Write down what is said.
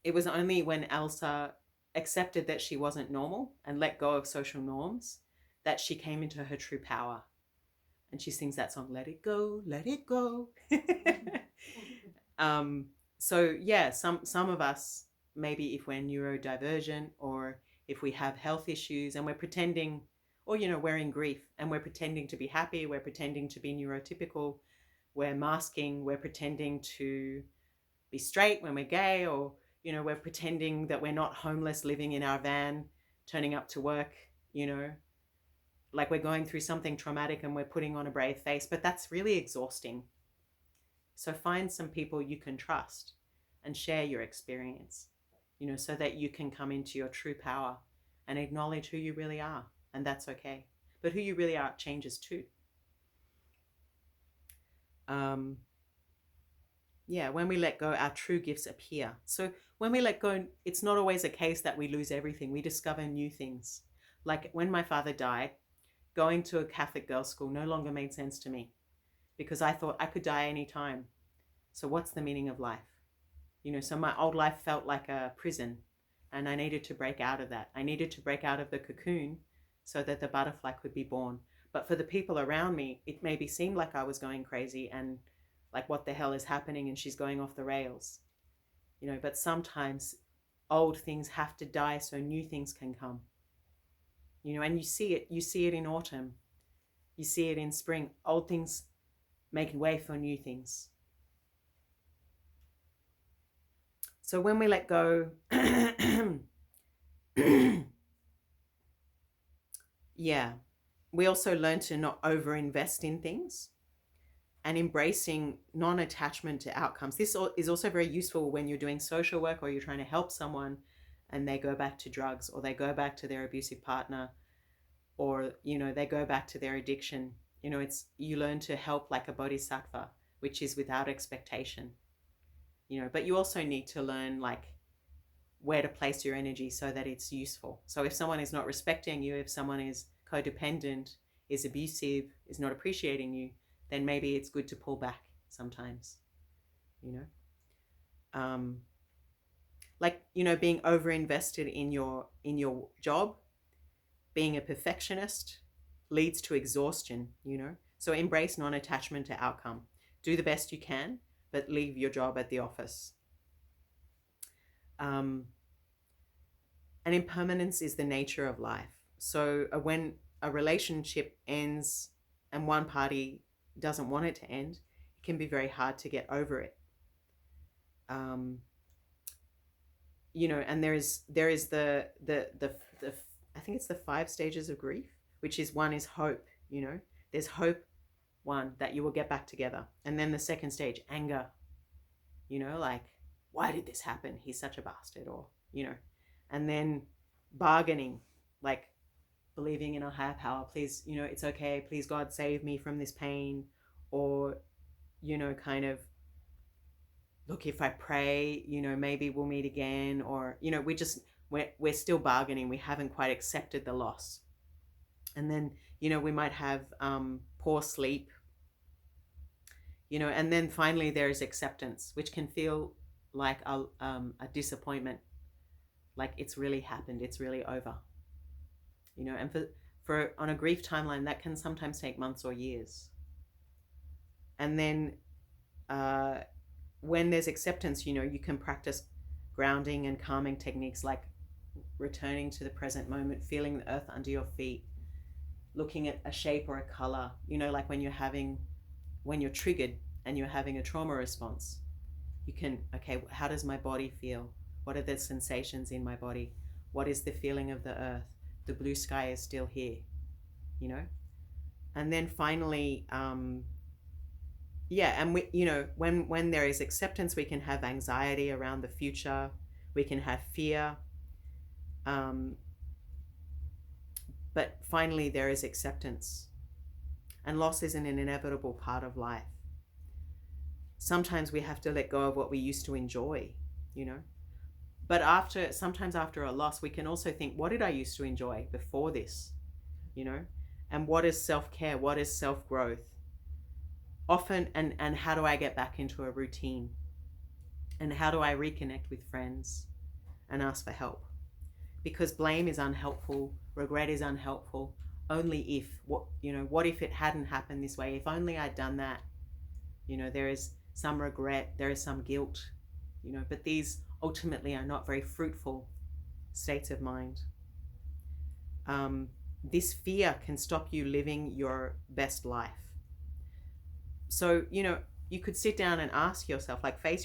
it was only when Elsa accepted that she wasn't normal and let go of social norms that she came into her true power. And she sings that song, Let It Go, Let It Go. um, so yeah, some of us, maybe if we're neurodivergent or if we have health issues and we're pretending, or we're in grief and we're pretending to be happy, we're pretending to be neurotypical, we're masking, we're pretending to be straight when we're gay, or we're pretending that we're not homeless living in our van turning up to work, like we're going through something traumatic and we're putting on a brave face, but that's really exhausting. So find some people you can trust and share your experience, so that you can come into your true power and acknowledge who you really are. And that's okay. But who you really are changes too. Yeah, when we let go, our true gifts appear. So when we let go, it's not always a case that we lose everything. We discover new things. Like when my father died, going to a Catholic girls' school no longer made sense to me because I thought I could die anytime. So what's the meaning of life? So my old life felt like a prison and I needed to break out of that. I needed to break out of the cocoon so that the butterfly could be born. But for the people around me, it maybe seemed like I was going crazy and like, what the hell is happening? And she's going off the rails, but sometimes old things have to die so new things can come, and you see it in autumn, you see it in spring, old things making way for new things. So when we let go, yeah, we also learn to not overinvest in things and embracing non-attachment to outcomes. This is also very useful when you're doing social work or you're trying to help someone and they go back to drugs or they go back to their abusive partner or, they go back to their addiction. You learn to help like a bodhisattva, which is without expectation, but you also need to learn like where to place your energy so that it's useful. So if someone is not respecting you, if someone is codependent, is abusive, is not appreciating you, then maybe it's good to pull back sometimes, like, being overinvested in your job, being a perfectionist leads to exhaustion, so embrace non-attachment to outcome. Do the best you can, but leave your job at the office. And impermanence is the nature of life. So when a relationship ends and one party doesn't want it to end, it can be very hard to get over it. And there is the I think it's the 5 stages of grief, which is one is hope. There's hope, one, that you will get back together, and then the second stage, anger. Like, why did this happen? He's such a bastard, or and then bargaining, like believing in a higher power. Please, it's okay. Please, God, save me from this pain. Or, kind of, look, if I pray, maybe we'll meet again. Or, we're still bargaining. We haven't quite accepted the loss. And then, we might have poor sleep, and then finally there's acceptance, which can feel like a disappointment. Like it's really happened. It's really over. And for on a grief timeline, that can sometimes take months or years. And then when there's acceptance, you can practice grounding and calming techniques like returning to the present moment, feeling the earth under your feet, looking at a shape or a color, like when you're triggered and you're having a trauma response, you can, okay, how does my body feel? What are the sensations in my body? What is the feeling of the earth? The blue sky is still here, And then finally, and we, when there is acceptance, we can have anxiety around the future. We can have fear. But finally, there is acceptance. And loss is an inevitable part of life. Sometimes we have to let go of what we used to enjoy, But sometimes after a loss, we can also think, what did I used to enjoy before this? And what is self-care? What is self-growth? Often, and how do I get back into a routine? And how do I reconnect with friends? and ask for help. Because blame is unhelpful, regret is unhelpful. Only if, what if it hadn't happened this way? If only I'd done that. There is some regret, there is some guilt, but these ultimately are not very fruitful states of mind. This fear can stop you living your best life. So, you could sit down and ask yourself, like, face